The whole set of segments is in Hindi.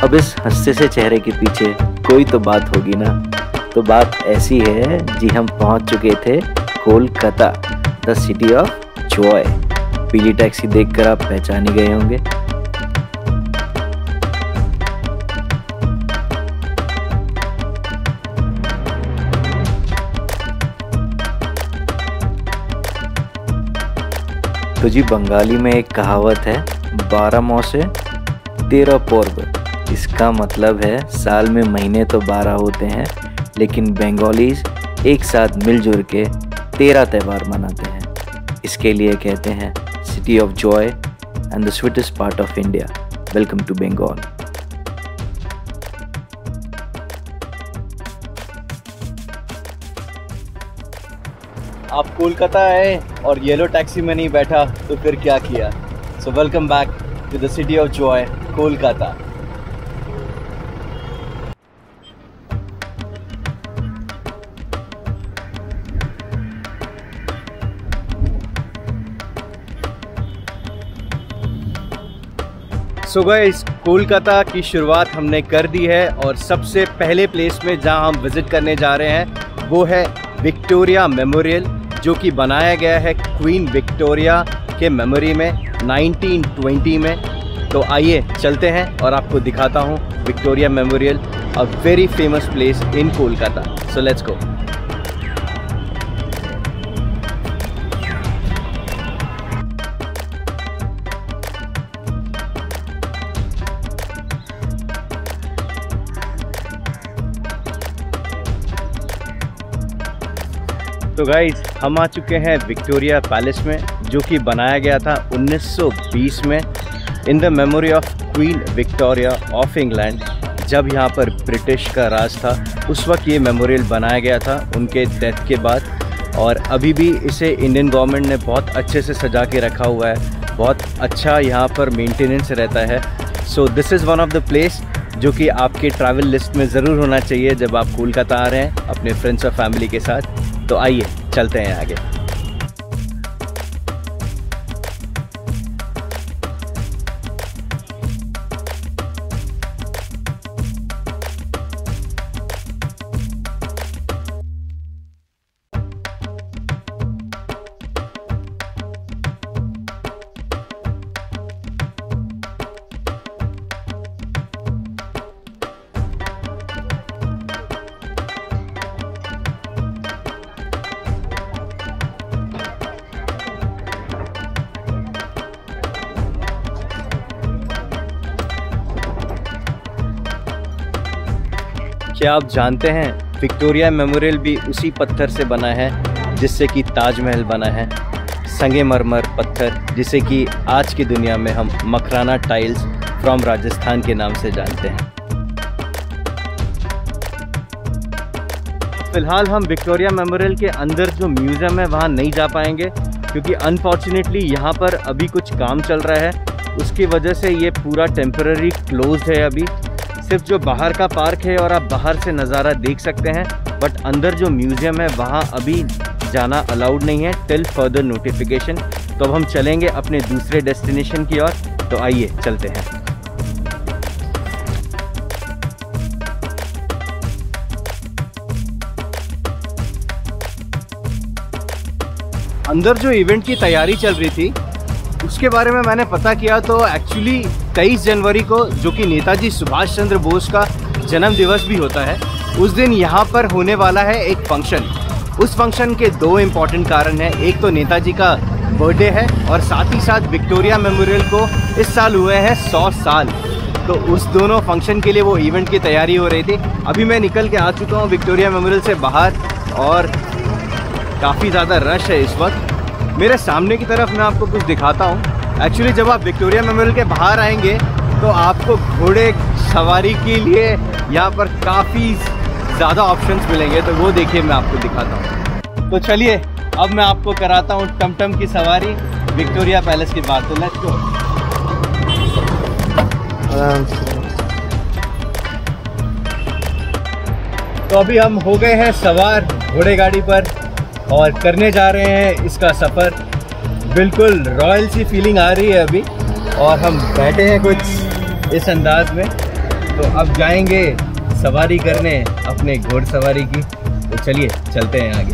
अब इस हंसते से चेहरे के पीछे कोई तो बात होगी ना। तो बात ऐसी है जी, हम पहुंच चुके थे Kolkata, the city of Joy. पीली टैक्सी देखकर आप पहचान ही गए होंगे। तो जी बंगाली में एक कहावत है, 12 मौसे 13 पर्व। इसका मतलब है साल में महीने तो 12 होते हैं, लेकिन बंगालीज एक साथ मिलजुल के 13 त्यौहार मनाते हैं। इसके लिए कहते हैं city of joy and the sweetest part of India. Welcome to Bengal. आप कोलकाता आए और येलो टैक्सी में नहीं बैठा तो फिर क्या किया। So welcome back to the city of joy, Kolkata. So guys, Kolkata की शुरुआत हमने कर दी है और सबसे पहले प्लेस में जहां हम विजिट करने जा रहे हैं वो है विक्टोरिया मेमोरियल, जो कि बनाया गया है क्वीन विक्टोरिया के मेमोरी में 1920 में। तो आइए चलते हैं और आपको दिखाता हूँ Victoria memorial, a very famous place in Kolkata. So let's go. तो गाइस, हम आ चुके हैं विक्टोरिया पैलेस में, जो कि बनाया गया था 1920 में in the memory of queen Victoria of England. जब यहाँ पर ब्रिटिश का राज था उस वक्त ये मेमोरियल बनाया गया था उनके डेथ के बाद। और अभी भी इसे इंडियन गवर्नमेंट ने बहुत अच्छे से सजा के रखा हुआ है, बहुत अच्छा यहाँ पर मेंटेनेंस रहता है। So this is one of the place जो कि आपके ट्रैवल लिस्ट में ज़रूर होना चाहिए जब आप कोलकाता आ रहे हैं अपने फ्रेंड्स और फैमिली के साथ। तो आइए चलते हैं आगे। क्या आप जानते हैं विक्टोरिया मेमोरियल भी उसी पत्थर से बना है जिससे कि ताजमहल बना है, संगमरमर पत्थर, जिसे कि आज की दुनिया में हम मकराना टाइल्स फ्रॉम राजस्थान के नाम से जानते हैं। फिलहाल हम विक्टोरिया मेमोरियल के अंदर जो म्यूज़ियम है वहाँ नहीं जा पाएंगे, क्योंकि अनफॉर्चुनेटली यहाँ पर अभी कुछ काम चल रहा है। उसकी वजह से ये पूरा टेम्पररी क्लोज्ड है अभी। सिर्फ जो बाहर का पार्क है और आप बाहर से नज़ारा देख सकते हैं, बट अंदर जो म्यूज़ियम है वहाँ अभी जाना अलाउड नहीं है टिल फर्दर नोटिफिकेशन। तो अब हम चलेंगे अपने दूसरे डेस्टिनेशन की ओर। तो आइए चलते हैं। अंदर जो इवेंट की तैयारी चल रही थी उसके बारे में मैंने पता किया, तो एक्चुअली 23 जनवरी को, जो कि नेताजी सुभाष चंद्र बोस का जन्म दिवस भी होता है, उस दिन यहाँ पर होने वाला है एक फंक्शन। उस फंक्शन के दो इम्पॉर्टेंट कारण हैं। एक तो नेताजी का बर्थडे है और साथ ही साथ विक्टोरिया मेमोरियल को इस साल हुए हैं 100 साल। तो उस दोनों फंक्शन के लिए वो इवेंट की तैयारी हो रही थी। अभी मैं निकल के आ चुका हूँ विक्टोरिया मेमोरियल से बाहर और काफ़ी ज़्यादा रश है इस वक्त। मेरे सामने की तरफ मैं आपको कुछ दिखाता हूँ। एक्चुअली जब आप विक्टोरिया मेमोरियल के बाहर आएंगे तो आपको घोड़े सवारी के लिए यहाँ पर काफ़ी ज़्यादा ऑप्शंस मिलेंगे, तो वो देखिए मैं आपको दिखाता हूँ। तो चलिए अब मैं आपको कराता हूँ टमटम की सवारी विक्टोरिया पैलेस के बाद। तो लेट्स गो। तो अभी हम हो गए हैं सवार घोड़े गाड़ी पर और करने जा रहे हैं इसका सफ़र। बिल्कुल रॉयल सी फीलिंग आ रही है अभी, और हम बैठे हैं कुछ इस अंदाज में। तो अब जाएंगे सवारी करने अपने घोड़सवारी की। तो चलिए चलते हैं आगे।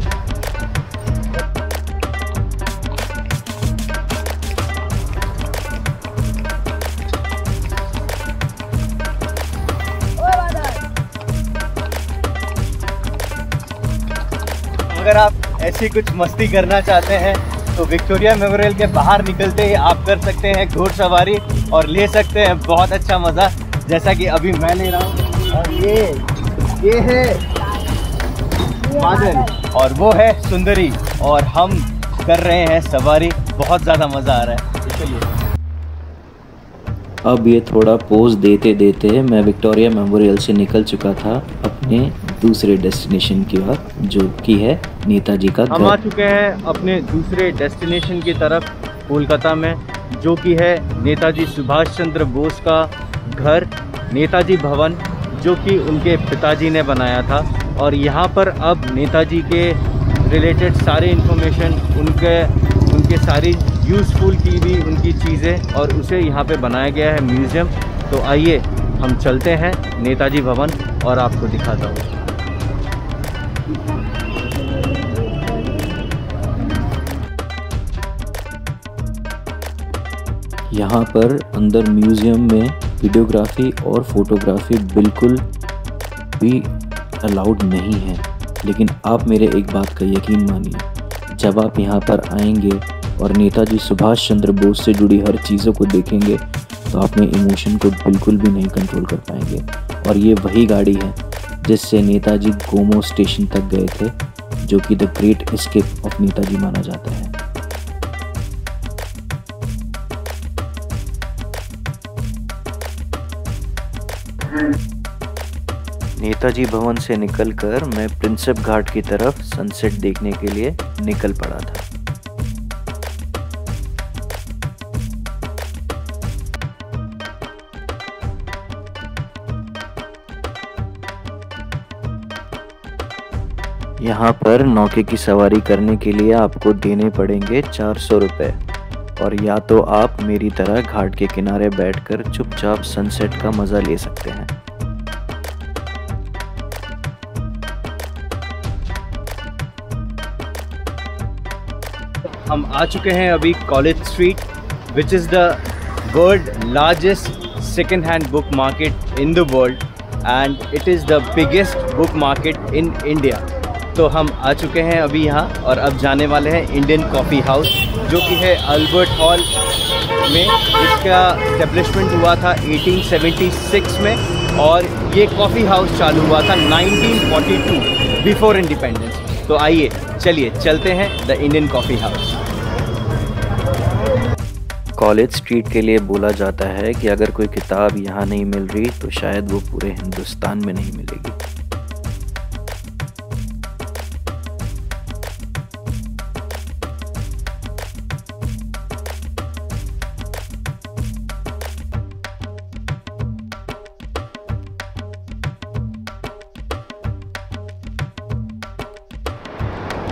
अगर आप ऐसी कुछ मस्ती करना चाहते हैं तो विक्टोरिया मेमोरियल के बाहर निकलते ही आप कर सकते हैं घोड़सवारी और ले सकते हैं बहुत अच्छा मज़ा, जैसा कि अभी मैं ले रहा हूँ। और ये है मादन और वो है सुंदरी और हम कर रहे हैं सवारी। बहुत ज़्यादा मज़ा आ रहा है। चलिए। अब ये थोड़ा पोज देते देते मैं विक्टोरिया मेमोरियल से निकल चुका था अपने दूसरे डेस्टिनेशन की ओर, जो कि है नेताजी का घर। हम आ चुके हैं अपने दूसरे डेस्टिनेशन की तरफ कोलकाता में, जो कि है नेताजी सुभाष चंद्र बोस का घर, नेताजी भवन, जो कि उनके पिताजी ने बनाया था। और यहाँ पर अब नेताजी के रिलेटेड सारे इन्फॉर्मेशन, उनके सारी यूज़फुल की भी उनकी चीज़ें, और उसे यहाँ पे बनाया गया है म्यूज़ियम। तो आइए हम चलते हैं नेताजी भवन और आपको दिखाता हूँ। यहाँ पर अंदर म्यूज़ियम में वीडियोग्राफी और फोटोग्राफी बिल्कुल भी अलाउड नहीं है, लेकिन आप मेरे एक बात का यकीन मानिए, जब आप यहाँ पर आएंगे और नेताजी सुभाष चंद्र बोस से जुड़ी हर चीज़ों को देखेंगे तो अपने इमोशन को बिल्कुल भी नहीं कंट्रोल कर पाएंगे। और ये वही गाड़ी है जिससे नेताजी गोमो स्टेशन तक गए थे, जो कि the great escape of Netaji माना जाता है। नेताजी भवन से निकलकर मैं प्रिंसेप घाट की तरफ सनसेट देखने के लिए निकल पड़ा था। यहाँ पर नौके की सवारी करने के लिए आपको देने पड़ेंगे 400 रुपये, और या तो आप मेरी तरह घाट के किनारे बैठकर चुपचाप सनसेट का मज़ा ले सकते हैं। हम आ चुके हैं अभी college street, which is the world largest second hand book market in the world, and it is the biggest book market in India. तो हम आ चुके हैं अभी यहाँ और अब जाने वाले हैं इंडियन कॉफ़ी हाउस, जो कि है अल्बर्ट हॉल में। इसका एस्टेब्लिशमेंट हुआ था 1876 में, और ये कॉफ़ी हाउस चालू हुआ था 1942 बिफोर इंडिपेंडेंस। तो आइए चलिए चलते हैं the Indian coffee house. College street के लिए बोला जाता है कि अगर कोई किताब यहाँ नहीं मिल रही तो शायद वो पूरे हिंदुस्तान में नहीं मिलेगी।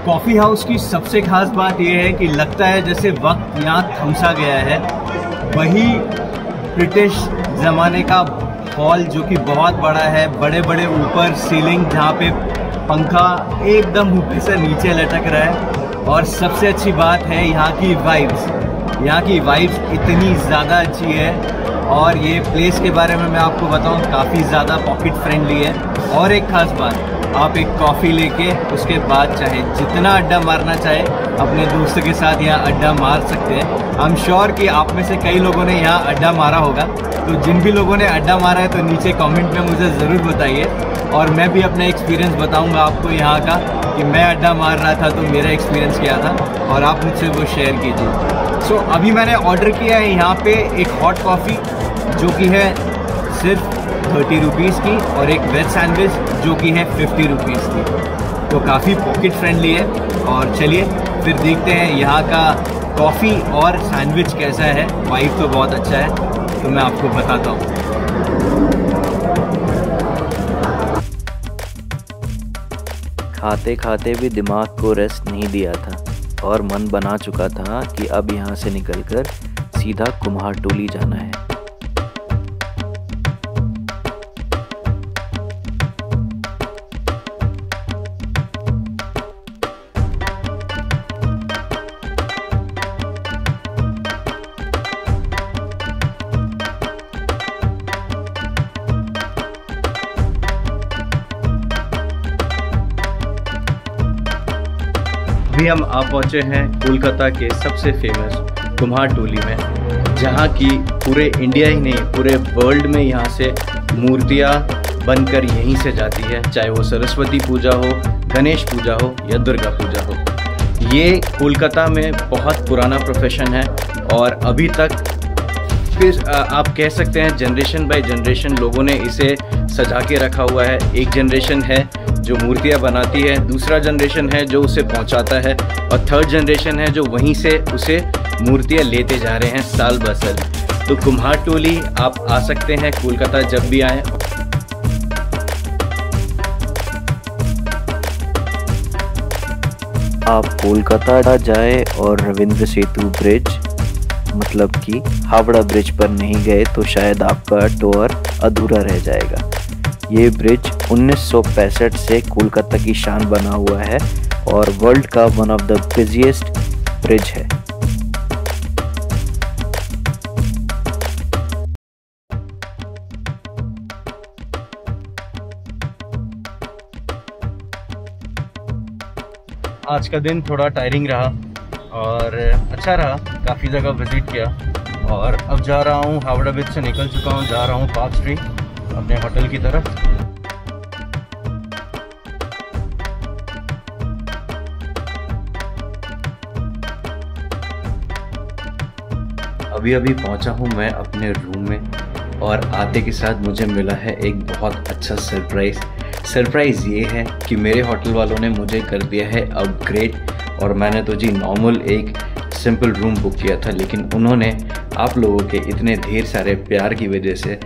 कॉफ़ी हाउस की सबसे खास बात यह है कि लगता है जैसे वक्त यहाँ थमसा गया है। वही ब्रिटिश ज़माने का हॉल, जो कि बहुत बड़ा है, बड़े बड़े ऊपर सीलिंग, जहाँ पे पंखा एकदम ऊपर से नीचे लटक रहा है। और सबसे अच्छी बात है यहाँ की वाइब्स। यहाँ की वाइब्स इतनी ज़्यादा अच्छी है, और ये प्लेस के बारे में मैं आपको बताऊँ, काफ़ी ज़्यादा पॉकेट फ्रेंडली है। और एक ख़ास बात, आप एक कॉफ़ी लेके उसके बाद चाहे जितना अड्डा मारना चाहे अपने दोस्तों के साथ यहाँ अड्डा मार सकते हैं। आई एम श्योर कि आप में से कई लोगों ने यहाँ अड्डा मारा होगा, तो जिन भी लोगों ने अड्डा मारा है तो नीचे कमेंट में मुझे ज़रूर बताइए, और मैं भी अपना एक्सपीरियंस बताऊँगा आपको यहाँ का कि मैं अड्डा मार रहा था तो मेरा एक्सपीरियंस क्या था, और आप मुझसे वो शेयर कीजिए। सो अभी मैंने ऑर्डर किया है यहाँ पे एक हॉट कॉफ़ी, जो कि है सिर्फ 30 रुपीज़ की, और एक वेज सैंडविच जो कि है 50 रुपीज़ की। तो काफ़ी पॉकेट फ्रेंडली है। और चलिए फिर देखते हैं यहाँ का कॉफ़ी और सैंडविच कैसा है। वाइब तो बहुत अच्छा है, तो मैं आपको बताता हूँ। खाते खाते भी दिमाग को रेस्ट नहीं दिया था, और मन बना चुका था कि अब यहाँ से निकलकर सीधा कुम्हारटोली जाना है। अभी हम आ पहुँचे हैं कोलकाता के सबसे फेमस कुम्हारटोली में, जहाँ की पूरे इंडिया ही नहीं पूरे वर्ल्ड में यहाँ से मूर्तियाँ बनकर यहीं से जाती है, चाहे वो सरस्वती पूजा हो, गणेश पूजा हो या दुर्गा पूजा हो। ये कोलकाता में बहुत पुराना प्रोफेशन है और अभी तक फिर आप कह सकते हैं जनरेशन बाय जनरेशन लोगों ने इसे सजा के रखा हुआ है। एक जनरेशन है जो मूर्तियाँ बनाती है, दूसरा जनरेशन है जो उसे पहुंचाता है और थर्ड जनरेशन है जो वहीं से उसे मूर्तियाँ लेते जा रहे हैं साल ब साल। तो कुम्हारटोली आप आ सकते हैं कोलकाता जब भी आएँ। आप कोलकाता जाए और रविंद्र सेतु ब्रिज मतलब कि हावड़ा ब्रिज पर नहीं गए तो शायद आपका टूर अधूरा रह जाएगा। ये ब्रिज 1965 से कोलकाता की शान बना हुआ है और वर्ल्ड का one of the busiest bridge है। आज का दिन थोड़ा टायरिंग रहा और अच्छा रहा, काफ़ी जगह विज़िट किया और अब जा रहा हूँ, हावड़ा ब्रिज से निकल चुका हूँ, जा रहा हूँ पार्क स्ट्रीट अपने होटल की तरफ। अभी अभी पहुँचा हूँ मैं अपने रूम में और आते के साथ मुझे मिला है एक बहुत अच्छा सरप्राइज़ ये है कि मेरे होटल वालों ने मुझे कर दिया है अपग्रेड। और मैंने तो जी नॉर्मल एक सिंपल रूम बुक किया था, लेकिन उन्होंने आप लोगों के इतने ढेर सारे प्यार की वजह से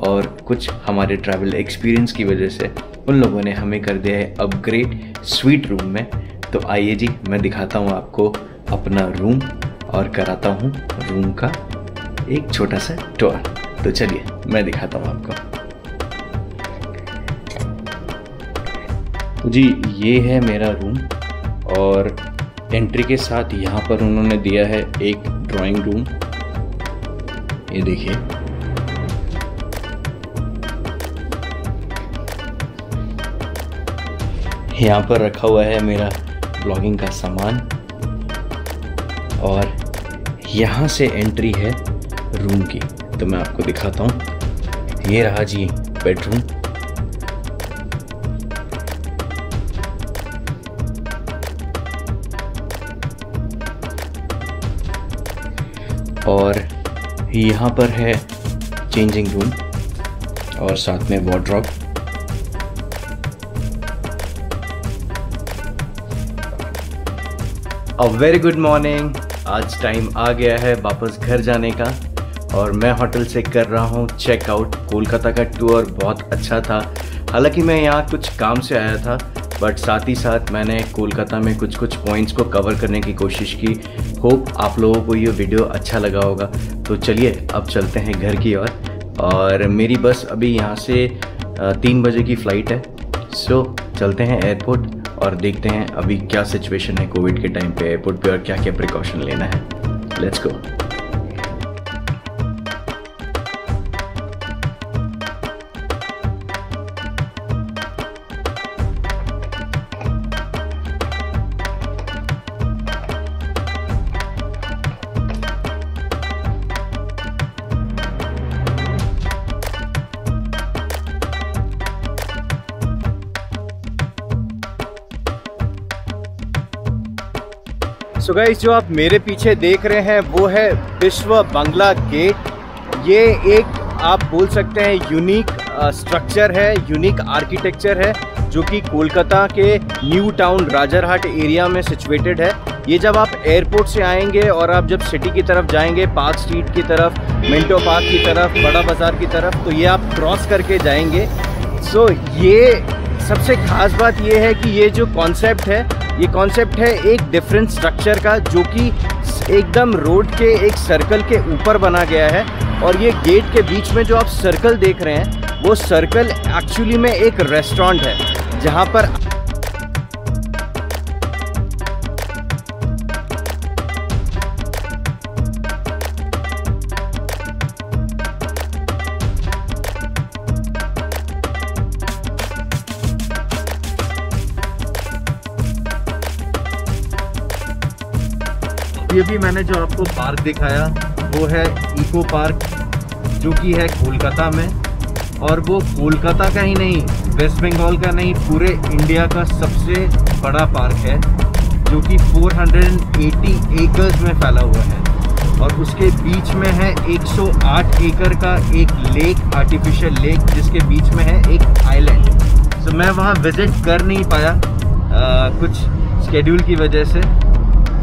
और कुछ हमारे ट्रैवल एक्सपीरियंस की वजह से उन लोगों ने हमें कर दिया है अपग्रेड स्वीट रूम में। तो आइए जी मैं दिखाता हूँ आपको अपना रूम और कराता हूँ रूम का एक छोटा सा टूर। तो चलिए मैं दिखाता हूँ आपको। तो जी ये है मेरा रूम और एंट्री के साथ यहाँ पर उन्होंने दिया है एक ड्राइंग रूम। ये देखिए, यहाँ पर रखा हुआ है मेरा ब्लॉगिंग का सामान और यहाँ से एंट्री है रूम की। तो मैं आपको दिखाता हूँ, ये रहा जी बेडरूम। और यहाँ पर है चेंजिंग रूम और साथ में wardrobe. A very good morning. आज टाइम आ गया है वापस घर जाने का और मैं होटल से कर रहा हूँ चेकआउट। कोलकाता का टूर बहुत अच्छा था। हालांकि मैं यहाँ कुछ काम से आया था, बट साथ ही साथ मैंने कोलकाता में कुछ पॉइंट्स को कवर करने की कोशिश की। होप आप लोगों को ये वीडियो अच्छा लगा होगा। तो चलिए अब चलते हैं घर की ओर और मेरी बस अभी यहाँ से 3 बजे की फ़्लाइट है। सो चलते हैं एयरपोर्ट और देखते हैं अभी क्या सिचुएशन है कोविड के टाइम पे एयरपोर्ट पे और क्या क्या प्रिकॉशन लेना है। Let's go. सो गाइस, जो आप मेरे पीछे देख रहे हैं वो है विश्व बांग्ला गेट। ये एक आप बोल सकते हैं यूनिक स्ट्रक्चर है, यूनिक आर्किटेक्चर है जो कि कोलकाता के न्यू टाउन राजारहाट एरिया में सिचुएटेड है। ये जब आप एयरपोर्ट से आएंगे और आप जब सिटी की तरफ जाएंगे, पार्क स्ट्रीट की तरफ, मिंटो पार्क की तरफ, बड़ा बाज़ार की तरफ, तो ये आप क्रॉस करके जाएंगे। सो ये सबसे ख़ास बात ये है कि ये जो कॉन्सेप्ट है, ये कॉन्सेप्ट है एक डिफरेंट स्ट्रक्चर का जो कि एकदम रोड के एक सर्कल के ऊपर बना गया है। और ये गेट के बीच में जो आप सर्कल देख रहे हैं वो सर्कल एक्चुअली में एक रेस्टोरेंट है जहाँ पर अभी अभी मैंने जो आपको पार्क दिखाया वो है इको पार्क, जो कि है कोलकाता में। और वो कोलकाता का ही नहीं, वेस्ट बंगाल का नहीं, पूरे इंडिया का सबसे बड़ा पार्क है, जो कि 480 एकर्स में फैला हुआ है। और उसके बीच में है 108 एकड़ का एक लेक, आर्टिफिशियल लेक, जिसके बीच में है एक आइलैंड। तो मैं वहाँ विज़िट कर नहीं पाया कुछ स्केड्यूल की वजह से।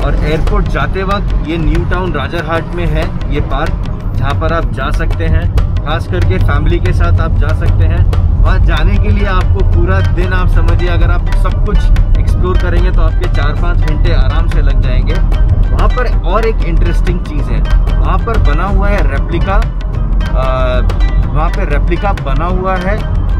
और एयरपोर्ट जाते वक्त ये न्यू टाउन राजरहाट में है ये पार्क, जहाँ पर आप जा सकते हैं, खास करके फैमिली के साथ आप जा सकते हैं। वहाँ जाने के लिए आपको पूरा दिन, आप समझिए अगर आप सब कुछ एक्सप्लोर करेंगे तो आपके 4-5 घंटे आराम से लग जाएंगे। वहाँ पर और एक इंटरेस्टिंग चीज़ है, वहाँ पर बना हुआ है रेप्लिका, वहाँ पे रेप्लिका बना हुआ है,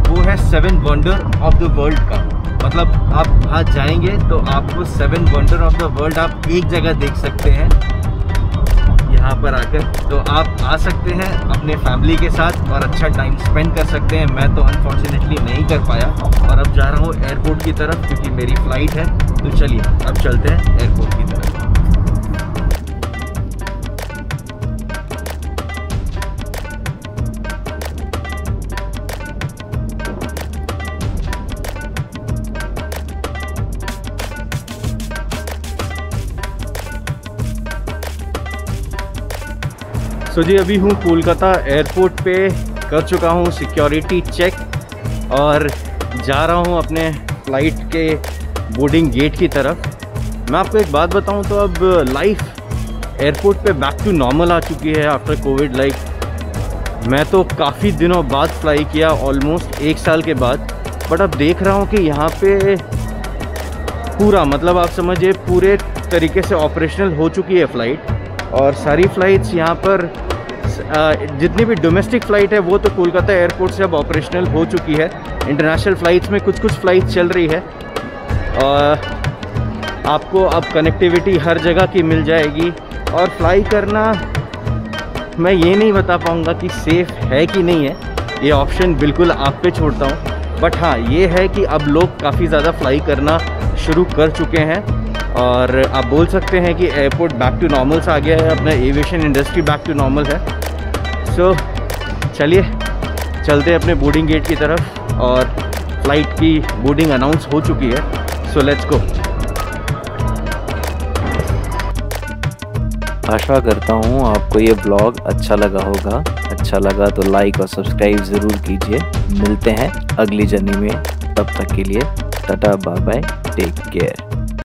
वो है 7 वंडर ऑफ द वर्ल्ड का। मतलब आप वहाँ जाएंगे तो आपको 7 वंडर ऑफ द वर्ल्ड आप एक जगह देख सकते हैं यहाँ पर आकर। तो आप आ सकते हैं अपने फैमिली के साथ और अच्छा टाइम स्पेंड कर सकते हैं। मैं तो अनफॉर्चुनेटली नहीं कर पाया और अब जा रहा हूँ एयरपोर्ट की तरफ, क्योंकि मेरी फ़्लाइट है। तो चलिए अब चलते हैं एयरपोर्ट की तरफ। सो जी अभी हूँ कोलकाता एयरपोर्ट पे, कर चुका हूँ सिक्योरिटी चेक और जा रहा हूँ अपने फ़्लाइट के बोर्डिंग गेट की तरफ। मैं आपको एक बात बताऊँ तो अब लाइफ एयरपोर्ट पे बैक टू नॉर्मल आ चुकी है आफ्टर कोविड। मैं तो काफ़ी दिनों बाद फ्लाई किया, ऑलमोस्ट 1 साल के बाद। बट अब देख रहा हूँ कि यहाँ पे पूरा, मतलब आप समझिए पूरे तरीके से ऑपरेशनल हो चुकी है फ़्लाइट। और सारी फ़्लाइट्स यहाँ पर जितनी भी डोमेस्टिक फ़्लाइट है वो तो कोलकाता एयरपोर्ट से अब ऑपरेशनल हो चुकी है। इंटरनेशनल फ़्लाइट्स में कुछ फ़्लाइट्स चल रही है और आपको अब कनेक्टिविटी हर जगह की मिल जाएगी। और फ्लाई करना मैं ये नहीं बता पाऊँगा कि सेफ़ है कि नहीं है, ये ऑप्शन बिल्कुल आप पे छोड़ता हूँ। बट हाँ, ये है कि अब लोग काफ़ी ज़्यादा फ्लाई करना शुरू कर चुके हैं और आप बोल सकते हैं कि एयरपोर्ट बैक टू नॉर्मल आ गया है, अपना aviation industry back to normal है। सो चलिए चलते हैं अपने बोर्डिंग गेट की तरफ और फ़्लाइट की बोर्डिंग अनाउंस हो चुकी है। So let's go. आशा करता हूँ आपको ये ब्लॉग अच्छा लगा होगा। अच्छा लगा तो लाइक और सब्सक्राइब ज़रूर कीजिए। मिलते हैं अगली जर्नी में, तब तक के लिए tata bye bye, take care.